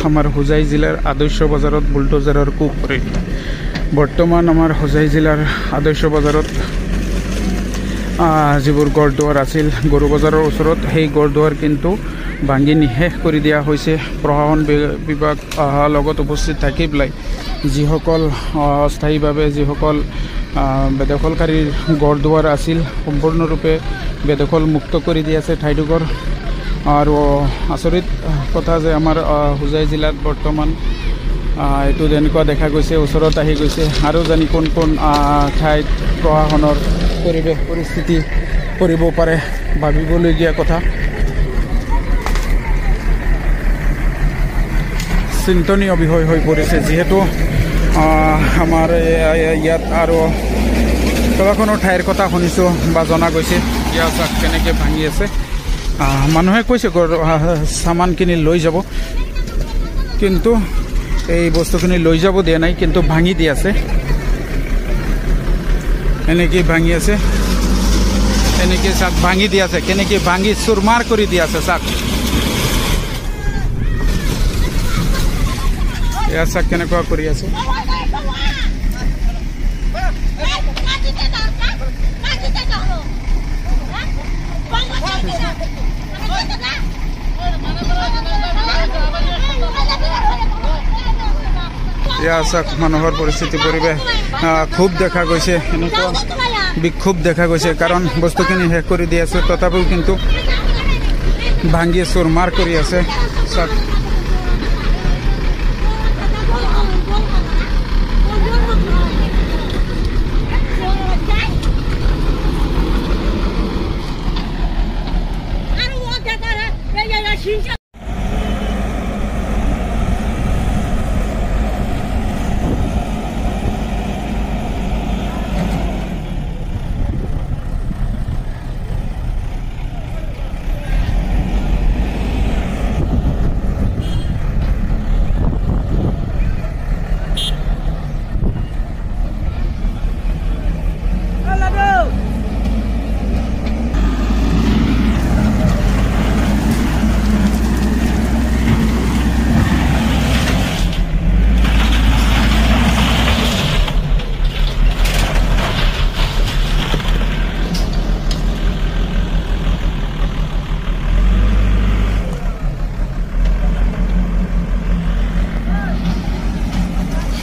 আমাৰ হোজাই জিলাৰ আদৰ্শ বজাৰত বুলডোজাৰৰ কোব পৰে। বৰ্তমান আমাৰ হোজাই জিলাৰ আদৰ্শ বজাৰত যিবোৰ গড়দুৱাৰ আছিল গৰু বজাৰৰ ওচৰত, সেই গড়দুৱাৰ কিন্তু ভাঙি নিশেষ কৰি দিয়া হৈছে। প্ৰশাসন বিভাগ লগত উপস্থিত থাকি পেলাই যিসকল অস্থায়ীভাৱে যিসকল বেদখলকাৰীৰ গড়দুৱাৰ আছিল সম্পূৰ্ণৰূপে বেদখল মুক্ত কৰি দি আছে ঠাইডোখৰ। আৰু আচৰিত কথা যে আমাৰ হোজাই জিলাত বৰ্তমান এইটো যেনেকুৱা দেখা গৈছে, ওচৰত আহি গৈছে। আৰু জানি কোন কোন ঠাইত প্ৰশাসনৰ পৰিৱেশ পৰিস্থিতি কৰিব পাৰে, ভাবিবলগীয়া কথা। চিন্তনীয় বিষয় হৈ পৰিছে, যিহেতু আমাৰ ইয়াত আৰু কেইবাখনো ঠাইৰ কথা শুনিছোঁ বা জনা গৈছে। ইয়াত চাওক কেনেকৈ ভাঙি আছে। মানুহে কৈছে চামানখিনি লৈ যাব, কিন্তু এই বস্তুখিনি লৈ যাব দিয়া নাই, কিন্তু ভাঙি দি আছে। এনেকৈ ভাঙি আছে, এনেকৈ চাওক ভাঙি দি আছে, কেনেকৈ ভাঙি চুৰমাৰ কৰি দি আছে চাওক। এয়া চাওক কেনেকুৱা কৰি আছে। এয়া চাওক মানুহৰ পৰিস্থিতি, পৰিৱেশ খুব দেখা গৈছে, এনেকুৱা বিক্ষোভ দেখা গৈছে। কাৰণ বস্তুখিনি শেষ কৰি দি আছে, তথাপিও কিন্তু ভাঙি চুৰমাৰ কৰি আছে চাওক।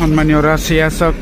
সম্মানীয় ৰাছিয়াচক